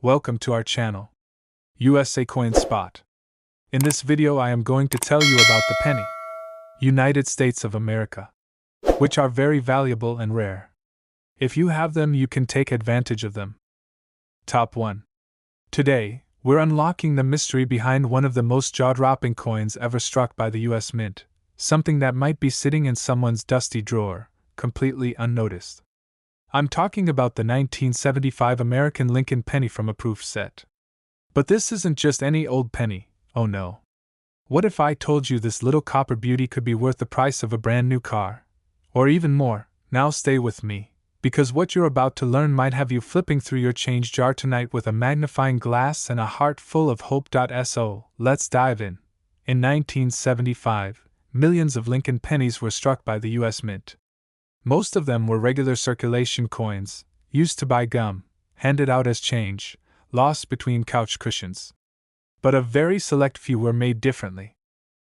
Welcome to our channel, USA Coin Spot. In this video I am going to tell you about the penny, United States of America, which are very valuable and rare. If you have them, you can take advantage of them. Top 1. Today, we're unlocking the mystery behind one of the most jaw-dropping coins ever struck by the US Mint, something that might be sitting in someone's dusty drawer, completely unnoticed. I'm talking about the 1975 American Lincoln penny from a proof set. But this isn't just any old penny, oh no. What if I told you this little copper beauty could be worth the price of a brand new car? Or even more. Now stay with me, because what you're about to learn might have you flipping through your change jar tonight with a magnifying glass and a heart full of hope. So, let's dive in. In 1975, millions of Lincoln pennies were struck by the US Mint. Most of them were regular circulation coins, used to buy gum, handed out as change, lost between couch cushions. But a very select few were made differently.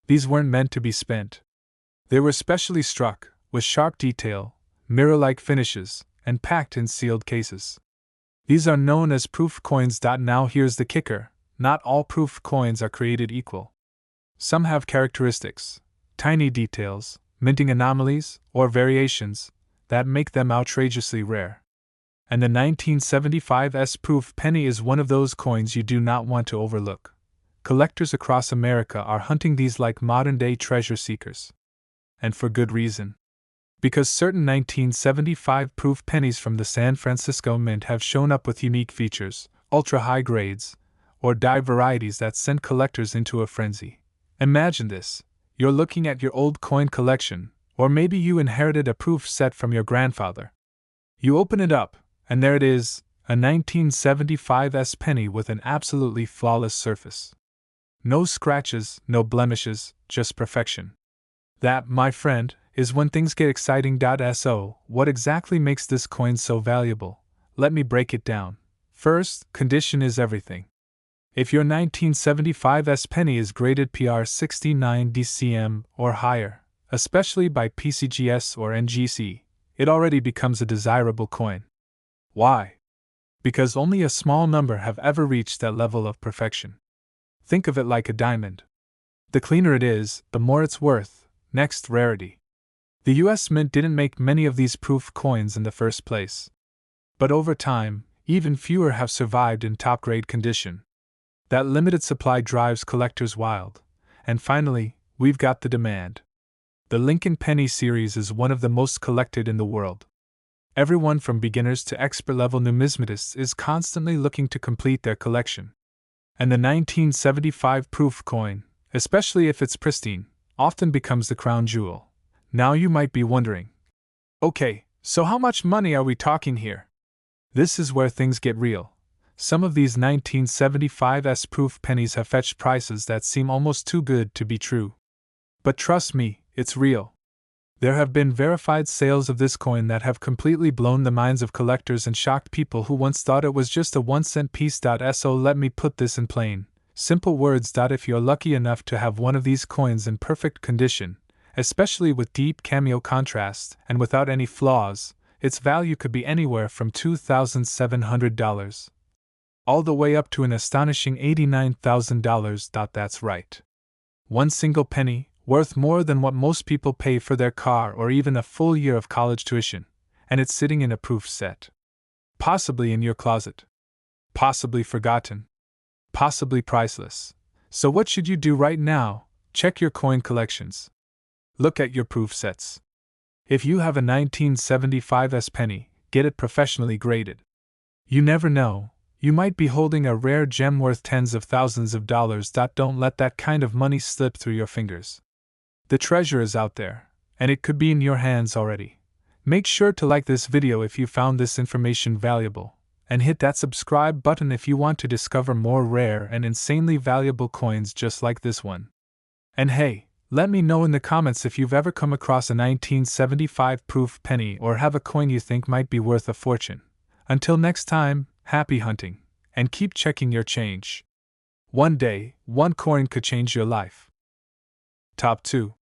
These weren't meant to be spent. They were specially struck, with sharp detail, mirror-like finishes, and packed in sealed cases. These are known as proof coins. Now here's the kicker: not all proof coins are created equal. Some have characteristics, tiny details, minting anomalies, or variations, that make them outrageously rare. And the 1975's proof penny is one of those coins you do not want to overlook. Collectors across America are hunting these like modern-day treasure seekers. And for good reason. Because certain 1975 proof pennies from the San Francisco Mint have shown up with unique features, ultra-high grades, or dye varieties that send collectors into a frenzy. Imagine this. You're looking at your old coin collection, or maybe you inherited a proof set from your grandfather. You open it up, and there it is, a 1975's penny with an absolutely flawless surface. No scratches, no blemishes, just perfection. That, my friend, is when things get exciting. So, what exactly makes this coin so valuable? Let me break it down. First, condition is everything. If your 1975's penny is graded PR 69 DCM or higher, especially by PCGS or NGC, it already becomes a desirable coin. Why? Because only a small number have ever reached that level of perfection. Think of it like a diamond. The cleaner it is, the more it's worth. Next, rarity. The US Mint didn't make many of these proof coins in the first place. But over time, even fewer have survived in top-grade condition. That limited supply drives collectors wild. And finally, we've got the demand. The Lincoln Penny series is one of the most collected in the world. Everyone from beginners to expert-level numismatists is constantly looking to complete their collection. And the 1975 proof coin, especially if it's pristine, often becomes the crown jewel. Now you might be wondering, okay, so how much money are we talking here? This is where things get real. Some of these 1975's proof pennies have fetched prices that seem almost too good to be true. But trust me, it's real. There have been verified sales of this coin that have completely blown the minds of collectors and shocked people who once thought it was just a 1-cent piece. So let me put this in plain, simple words. If you're lucky enough to have one of these coins in perfect condition, especially with deep cameo contrast and without any flaws, its value could be anywhere from $2,700. All the way up to an astonishing $89,000. That's right. One single penny, worth more than what most people pay for their car or even a full year of college tuition, and it's sitting in a proof set. Possibly in your closet. Possibly forgotten. Possibly priceless. So what should you do right now? Check your coin collections. Look at your proof sets. If you have a 1975's penny, get it professionally graded. You never know. You might be holding a rare gem worth tens of thousands of dollars. Don't let that kind of money slip through your fingers. The treasure is out there, and it could be in your hands already. Make sure to like this video if you found this information valuable, and hit that subscribe button if you want to discover more rare and insanely valuable coins just like this one. And hey, let me know in the comments if you've ever come across a 1975 proof penny or have a coin you think might be worth a fortune. Until next time, happy hunting, and keep checking your change. One day, one coin could change your life. Top 2.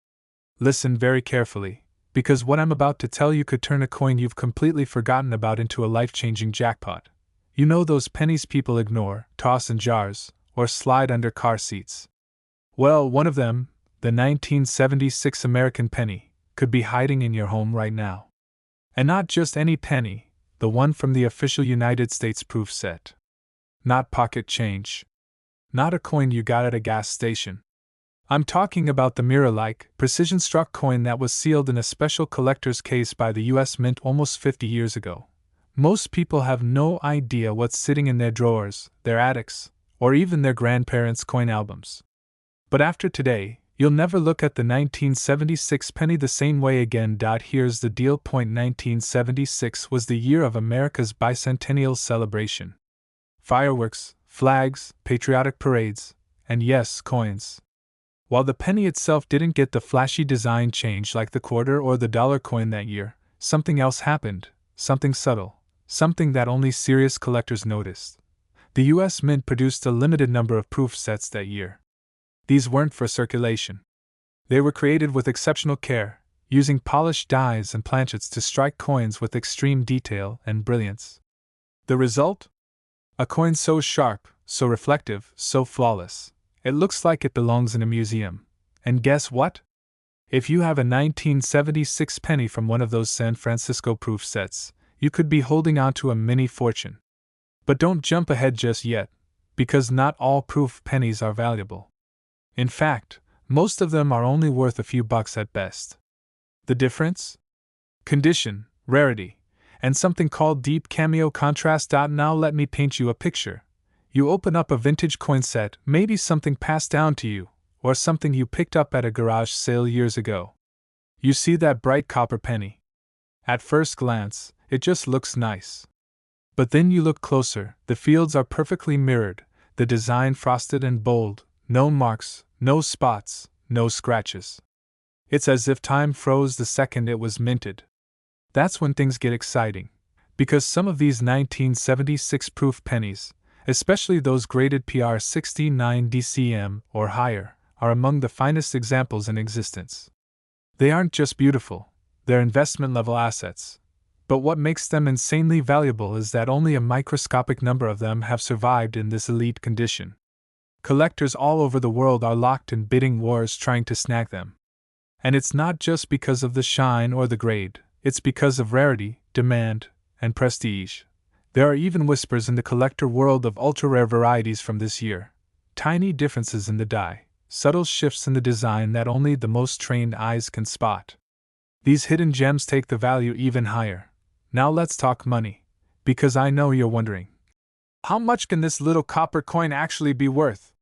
Listen very carefully, because what I'm about to tell you could turn a coin you've completely forgotten about into a life-changing jackpot. You know those pennies people ignore, toss in jars, or slide under car seats. Well, one of them, the 1976 American penny, could be hiding in your home right now. And not just any penny, the one from the official United States proof set. Not pocket change. Not a coin you got at a gas station. I'm talking about the mirror-like, precision-struck coin that was sealed in a special collector's case by the U.S. Mint almost 50 years ago. Most people have no idea what's sitting in their drawers, their attics, or even their grandparents' coin albums. But after today, you'll never look at the 1976 penny the same way again. Here's the deal. 1976 was the year of America's bicentennial celebration. Fireworks, flags, patriotic parades, and yes, coins. While the penny itself didn't get the flashy design change like the quarter or the dollar coin that year, something else happened, something subtle, something that only serious collectors noticed. The U.S. Mint produced a limited number of proof sets that year. These weren't for circulation. They were created with exceptional care, using polished dies and planchets to strike coins with extreme detail and brilliance. The result? A coin so sharp, so reflective, so flawless. It looks like it belongs in a museum. And guess what? If you have a 1976 penny from one of those San Francisco proof sets, you could be holding on to a mini fortune. But don't jump ahead just yet, because not all proof pennies are valuable. In fact, most of them are only worth a few bucks at best. The difference? Condition, rarity, and something called deep cameo contrast. Now let me paint you a picture. You open up a vintage coin set, maybe something passed down to you, or something you picked up at a garage sale years ago. You see that bright copper penny. At first glance, it just looks nice. But then you look closer, the fields are perfectly mirrored, the design frosted and bold, no marks, no spots, no scratches. It's as if time froze the second it was minted. That's when things get exciting, because some of these 1976 proof pennies, especially those graded PR 69 DCM or higher, are among the finest examples in existence. They aren't just beautiful, they're investment-level assets. But what makes them insanely valuable is that only a microscopic number of them have survived in this elite condition. Collectors all over the world are locked in bidding wars trying to snag them. And it's not just because of the shine or the grade, it's because of rarity, demand, and prestige. There are even whispers in the collector world of ultra-rare varieties from this year. Tiny differences in the die, subtle shifts in the design that only the most trained eyes can spot. These hidden gems take the value even higher. Now let's talk money, because I know you're wondering, how much can this little copper coin actually be worth?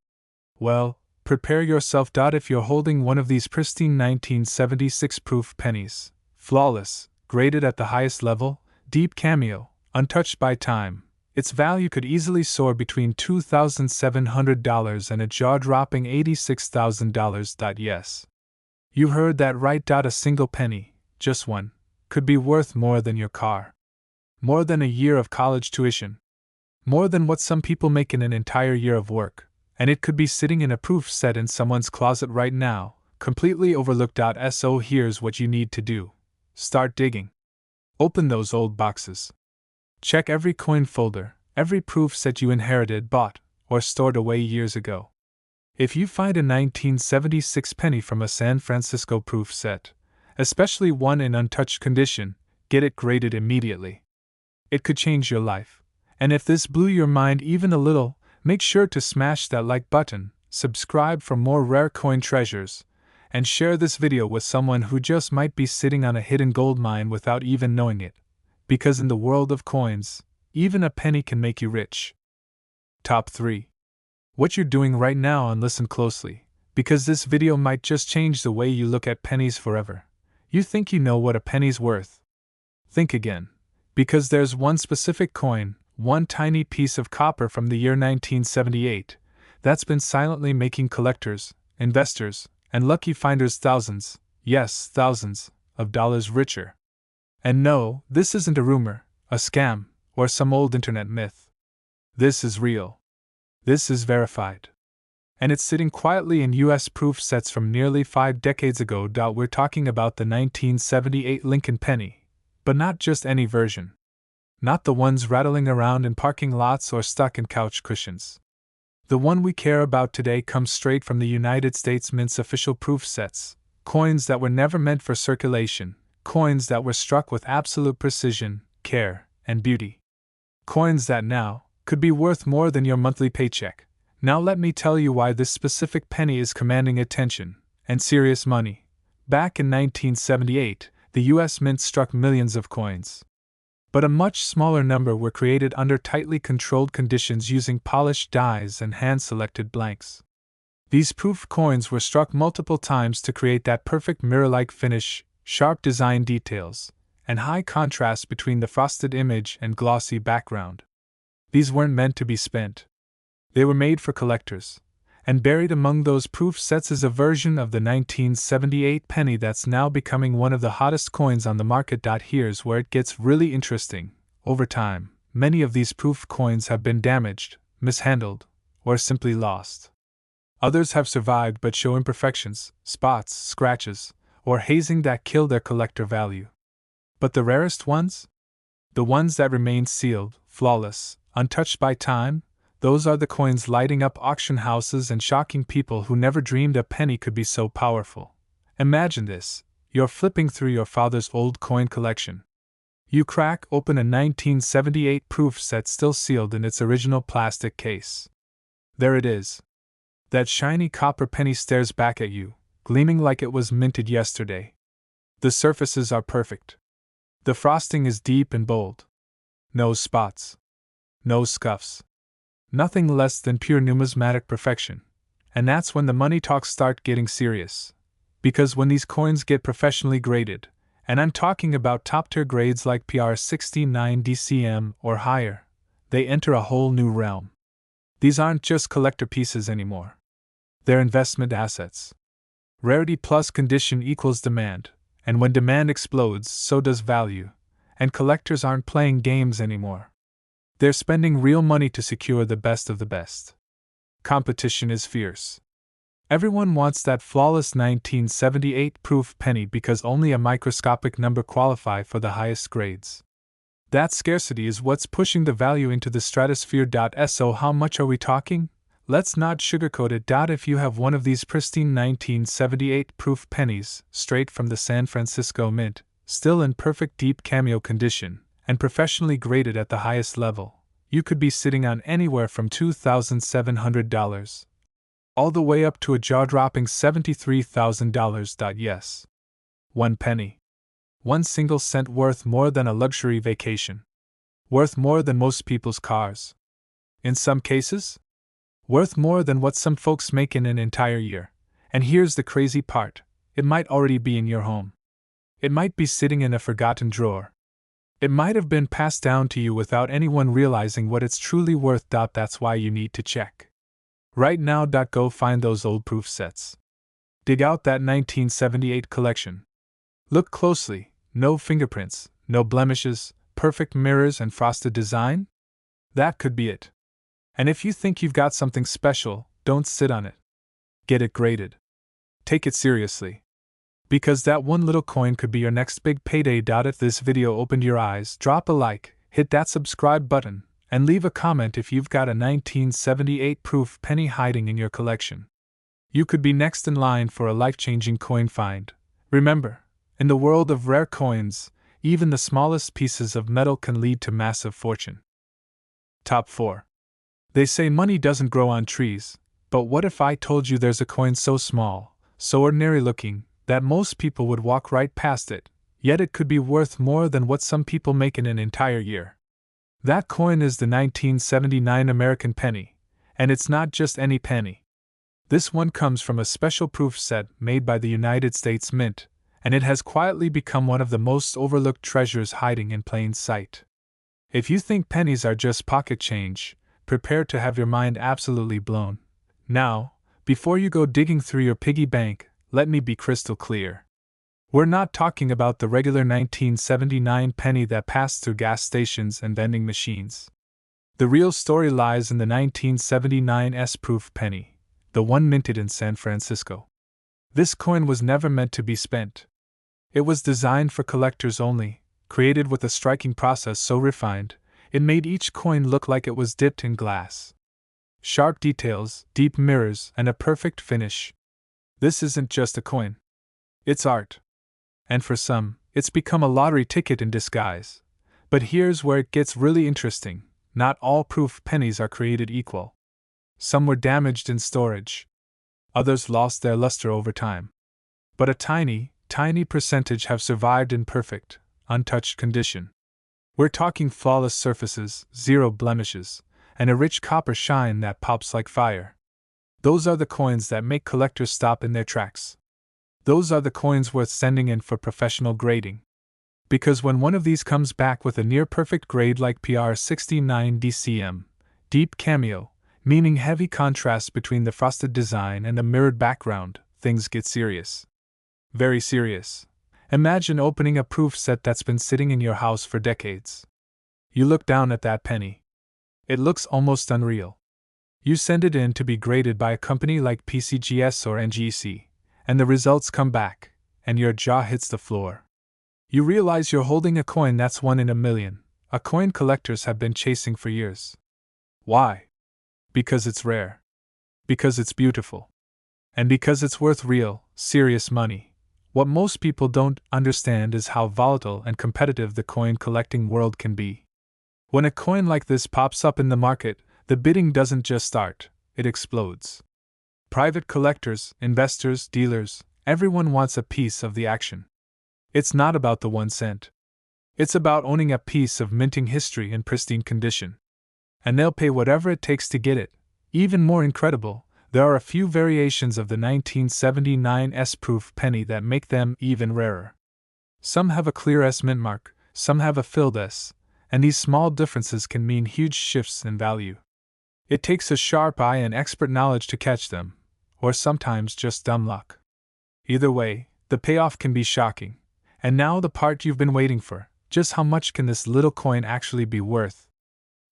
Well, prepare yourself. If you're holding one of these pristine 1976 proof pennies, flawless, graded at the highest level, deep cameo, untouched by time, its value could easily soar between $2,700 and a jaw-dropping $86,000. Yes. You heard that right. A single penny, just one, could be worth more than your car. More than a year of college tuition. More than what some people make in an entire year of work, and it could be sitting in a proof set in someone's closet right now, completely overlooked. So here's what you need to do. Start digging. Open those old boxes. Check every coin folder, every proof set you inherited, bought, or stored away years ago. If you find a 1976 penny from a San Francisco proof set, especially one in untouched condition, get it graded immediately. It could change your life. And if this blew your mind even a little, make sure to smash that like button, subscribe for more rare coin treasures, and share this video with someone who just might be sitting on a hidden gold mine without even knowing it. Because in the world of coins, even a penny can make you rich. Top 3. What you're doing right now, and listen closely, because this video might just change the way you look at pennies forever. You think you know what a penny's worth. Think again. Because there's one specific coin, one tiny piece of copper from the year 1978, that's been silently making collectors, investors, and lucky finders thousands, yes, thousands, of dollars richer. And no, this isn't a rumor, a scam, or some old internet myth. This is real. This is verified. And it's sitting quietly in US proof sets from nearly 5 decades ago. We're talking about the 1978 Lincoln penny, but not just any version. Not the ones rattling around in parking lots or stuck in couch cushions. The one we care about today comes straight from the United States Mint's official proof sets, coins that were never meant for circulation, coins that were struck with absolute precision, care, and beauty. Coins that now could be worth more than your monthly paycheck. Now let me tell you why this specific penny is commanding attention, and serious money. Back in 1978, the US Mint struck millions of coins. But a much smaller number were created under tightly controlled conditions using polished dies and hand-selected blanks. These proof coins were struck multiple times to create that perfect mirror-like finish, sharp design details, and high contrast between the frosted image and glossy background. These weren't meant to be spent. They were made for collectors, and buried among those proof sets is a version of the 1978 penny that's now becoming one of the hottest coins on the market. Here's where it gets really interesting. Over time, many of these proof coins have been damaged, mishandled, or simply lost. Others have survived but show imperfections, spots, scratches, or hazing that kill their collector value. But the rarest ones? The ones that remain sealed, flawless, untouched by time? Those are the coins lighting up auction houses and shocking people who never dreamed a penny could be so powerful. Imagine this: you're flipping through your father's old coin collection. You crack open a 1978 proof set still sealed in its original plastic case. There it is. That shiny copper penny stares back at you, gleaming like it was minted yesterday. The surfaces are perfect. The frosting is deep and bold. No spots. No scuffs. Nothing less than pure numismatic perfection. And that's when the money talks start getting serious. Because when these coins get professionally graded, and I'm talking about top-tier grades like PR69 DCM or higher, they enter a whole new realm. These aren't just collector pieces anymore. They're investment assets. Rarity plus condition equals demand, and when demand explodes, so does value. And collectors aren't playing games anymore. They're spending real money to secure the best of the best. Competition is fierce. Everyone wants that flawless 1978 proof penny because only a microscopic number qualify for the highest grades. That scarcity is what's pushing the value into the stratosphere. So how much are we talking? Let's not sugarcoat it. If you have one of these pristine 1978 proof pennies, straight from the San Francisco Mint, still in perfect deep cameo condition, and professionally graded at the highest level, you could be sitting on anywhere from $2,700 all the way up to a jaw-dropping $73,000. Yes. One penny. One single cent worth more than a luxury vacation. Worth more than most people's cars. In some cases, worth more than what some folks make in an entire year. And here's the crazy part: it might already be in your home. It might be sitting in a forgotten drawer. It might have been passed down to you without anyone realizing what it's truly worth. That's why you need to check. Right now. Go find those old proof sets. Dig out that 1978 collection. Look closely: no fingerprints, no blemishes, perfect mirrors and frosted design? That could be it. And if you think you've got something special, don't sit on it. Get it graded. Take it seriously. Because that one little coin could be your next big payday. If this video opened your eyes, drop a like, hit that subscribe button, and leave a comment if you've got a 1978 proof penny hiding in your collection. You could be next in line for a life-changing coin find. Remember, in the world of rare coins, even the smallest pieces of metal can lead to massive fortune. Top 4. They say money doesn't grow on trees, but what if I told you there's a coin so small, so ordinary looking, that most people would walk right past it, yet it could be worth more than what some people make in an entire year? That coin is the 1979 American penny, and it's not just any penny. This one comes from a special proof set made by the United States Mint, and it has quietly become one of the most overlooked treasures hiding in plain sight. If you think pennies are just pocket change, prepare to have your mind absolutely blown. Now, before you go digging through your piggy bank, let me be crystal clear. We're not talking about the regular 1979 penny that passed through gas stations and vending machines. The real story lies in the 1979 S-proof penny, the one minted in San Francisco. This coin was never meant to be spent. It was designed for collectors only, created with a striking process so refined, it made each coin look like it was dipped in glass. Sharp details, deep mirrors, and a perfect finish. This isn't just a coin. It's art. And for some, it's become a lottery ticket in disguise. But here's where it gets really interesting. Not all proof pennies are created equal. Some were damaged in storage. Others lost their luster over time. But a tiny, tiny percentage have survived in perfect, untouched condition. We're talking flawless surfaces, zero blemishes, and a rich copper shine that pops like fire. Those are the coins that make collectors stop in their tracks. Those are the coins worth sending in for professional grading. Because when one of these comes back with a near-perfect grade like PR69 DCM, deep cameo, meaning heavy contrast between the frosted design and the mirrored background, things get serious. Very serious. Imagine opening a proof set that's been sitting in your house for decades. You look down at that penny. It looks almost unreal. You send it in to be graded by a company like PCGS or NGC, and the results come back, and your jaw hits the floor. You realize you're holding a coin that's 1 in a million, a coin collectors have been chasing for years. Why? Because it's rare. Because it's beautiful. And because it's worth real, serious money. What most people don't understand is how volatile and competitive the coin collecting world can be. When a coin like this pops up in the market, the bidding doesn't just start, it explodes. Private collectors, investors, dealers, everyone wants a piece of the action. It's not about the 1 cent. It's about owning a piece of minting history in pristine condition. And they'll pay whatever it takes to get it. Even more incredible, there are a few variations of the 1979 S-proof penny that make them even rarer. Some have a clear S mint mark, some have a filled S, and these small differences can mean huge shifts in value. It takes a sharp eye and expert knowledge to catch them, or sometimes just dumb luck. Either way, the payoff can be shocking. And now the part you've been waiting for, just how much can this little coin actually be worth?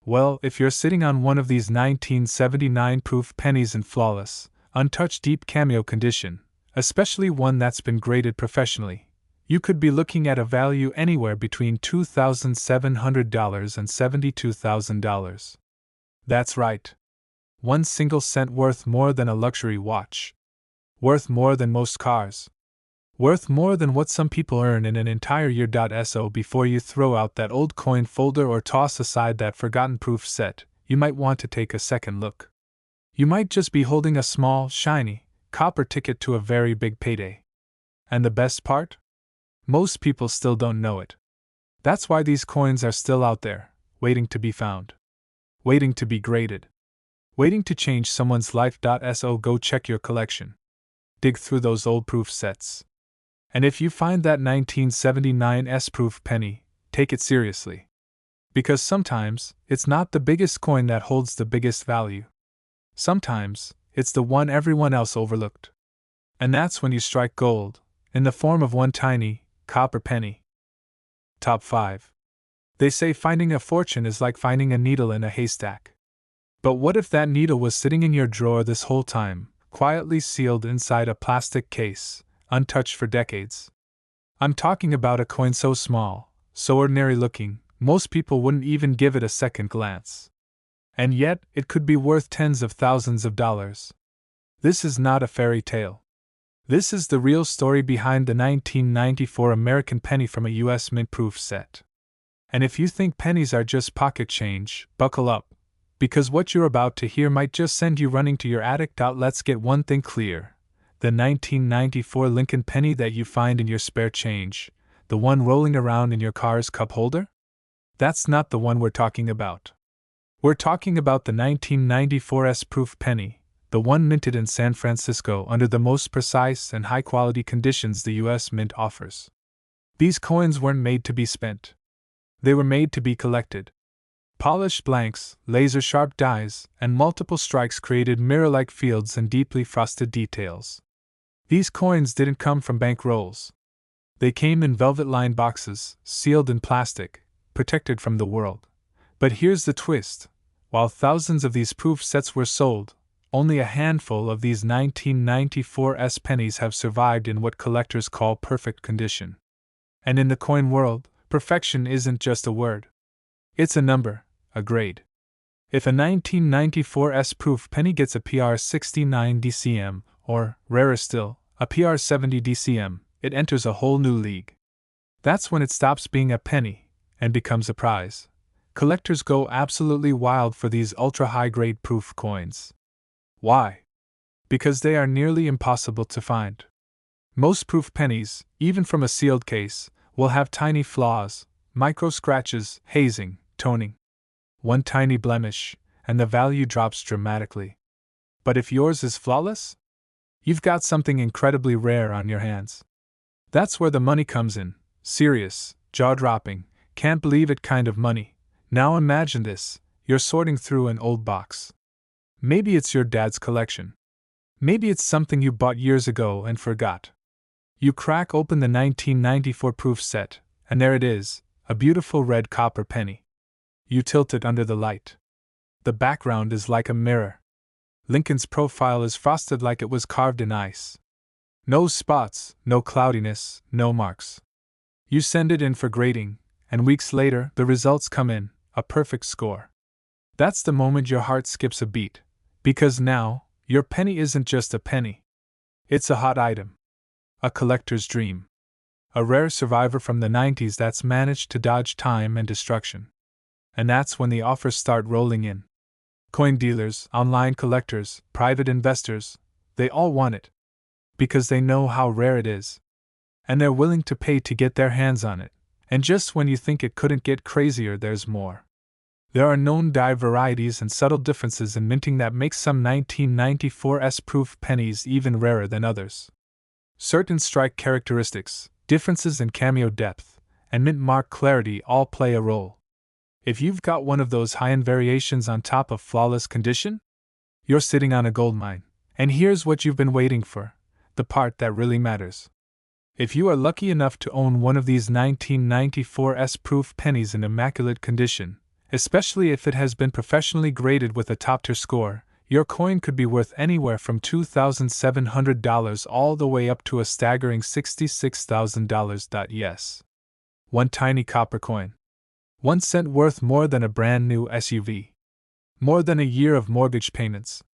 Well, if you're sitting on one of these 1979 proof pennies in flawless, untouched deep cameo condition, especially one that's been graded professionally, you could be looking at a value anywhere between $2,700 and $72,000. That's right. 1 single cent worth more than a luxury watch. Worth more than most cars. Worth more than what some people earn in an entire year. So before you throw out that old coin folder or toss aside that forgotten proof set, you might want to take a second look. You might just be holding a small, shiny, copper ticket to a very big payday. And the best part? Most people still don't know it. That's why these coins are still out there, waiting to be found. Waiting to be graded. Waiting to change someone's life. So go check your collection. Dig through those old proof sets. And if you find that 1979 S-proof penny, take it seriously. Because sometimes, it's not the biggest coin that holds the biggest value. Sometimes, it's the one everyone else overlooked. And that's when you strike gold, in the form of one tiny, copper penny. Top 5. They say finding a fortune is like finding a needle in a haystack. But what if that needle was sitting in your drawer this whole time, quietly sealed inside a plastic case, untouched for decades? I'm talking about a coin so small, so ordinary looking, most people wouldn't even give it a second glance. And yet, it could be worth tens of thousands of dollars. This is not a fairy tale. This is the real story behind the 1994 American penny from a US mint-proof set. And if you think pennies are just pocket change, buckle up, because what you're about to hear might just send you running to your attic. Let's get one thing clear. The 1994 Lincoln penny that you find in your spare change, the one rolling around in your car's cup holder? That's not the one we're talking about. We're talking about the 1994 S-proof penny, the one minted in San Francisco under the most precise and high-quality conditions the US Mint offers. These coins weren't made to be spent. They were made to be collected. Polished blanks, laser-sharp dies, and multiple strikes created mirror-like fields and deeply frosted details. These coins didn't come from bank rolls. They came in velvet-lined boxes, sealed in plastic, protected from the world. But here's the twist. While thousands of these proof sets were sold, only a handful of these 1994 S pennies have survived in what collectors call perfect condition. And in the coin world, Perfection isn't just a word. It's a number, a grade. If a 1994 S-proof penny gets a PR 69 DCM, or, rarer still, a PR 70 DCM, it enters a whole new league. That's when it stops being a penny and becomes a prize. Collectors go absolutely wild for these ultra-high-grade proof coins. Why? Because they are nearly impossible to find. Most proof pennies, even from a sealed case, will have tiny flaws, micro scratches, hazing, toning. One tiny blemish, and the value drops dramatically. But if yours is flawless, you've got something incredibly rare on your hands. That's where the money comes in. Serious, jaw-dropping, can't believe it kind of money. Now imagine this, you're sorting through an old box. Maybe it's your dad's collection. Maybe it's something you bought years ago and forgot. You crack open the 1994 proof set, and there it is, a beautiful red copper penny. You tilt it under the light. The background is like a mirror. Lincoln's profile is frosted like it was carved in ice. No spots, no cloudiness, no marks. You send it in for grading, and weeks later the results come in, a perfect score. That's the moment your heart skips a beat, because now, your penny isn't just a penny. It's a hot item. A collector's dream. A rare survivor from the 90s that's managed to dodge time and destruction. And that's when the offers start rolling in. Coin dealers, online collectors, private investors, they all want it. Because they know how rare it is. And they're willing to pay to get their hands on it. And just when you think it couldn't get crazier, there's more. There are known die varieties and subtle differences in minting that make some 1994 S-proof pennies even rarer than others. Certain strike characteristics, differences in cameo depth, and mint mark clarity all play a role. If you've got one of those high-end variations on top of flawless condition, you're sitting on a goldmine. And here's what you've been waiting for, the part that really matters. If you are lucky enough to own one of these 1994 S-proof pennies in immaculate condition, especially if it has been professionally graded with a top-tier score, your coin could be worth anywhere from $2,700 all the way up to a staggering $66,000. Yes. One tiny copper coin. 1 cent worth more than a brand new SUV. More than a year of mortgage payments.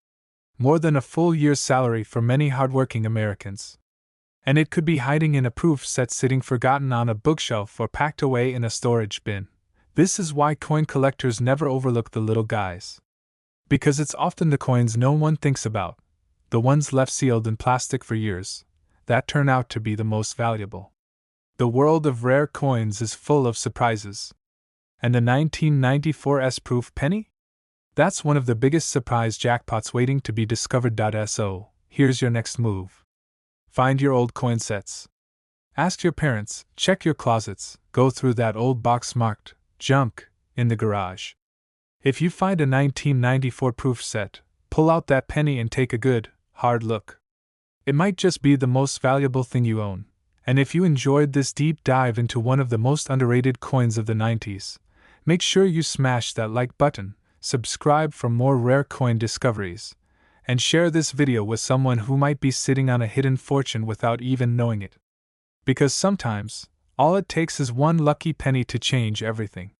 More than a full year's salary for many hardworking Americans. And it could be hiding in a proof set sitting forgotten on a bookshelf or packed away in a storage bin. This is why coin collectors never overlook the little guys. Because it's often the coins no one thinks about, the ones left sealed in plastic for years, that turn out to be the most valuable. The world of rare coins is full of surprises. And the 1994 S-proof penny? That's one of the biggest surprise jackpots waiting to be discovered. So, here's your next move. Find your old coin sets. Ask your parents, check your closets, go through that old box marked junk in the garage. If you find a 1994 proof set, pull out that penny and take a good, hard look. It might just be the most valuable thing you own. And if you enjoyed this deep dive into one of the most underrated coins of the 90s, make sure you smash that like button, subscribe for more rare coin discoveries, and share this video with someone who might be sitting on a hidden fortune without even knowing it. Because sometimes, all it takes is one lucky penny to change everything.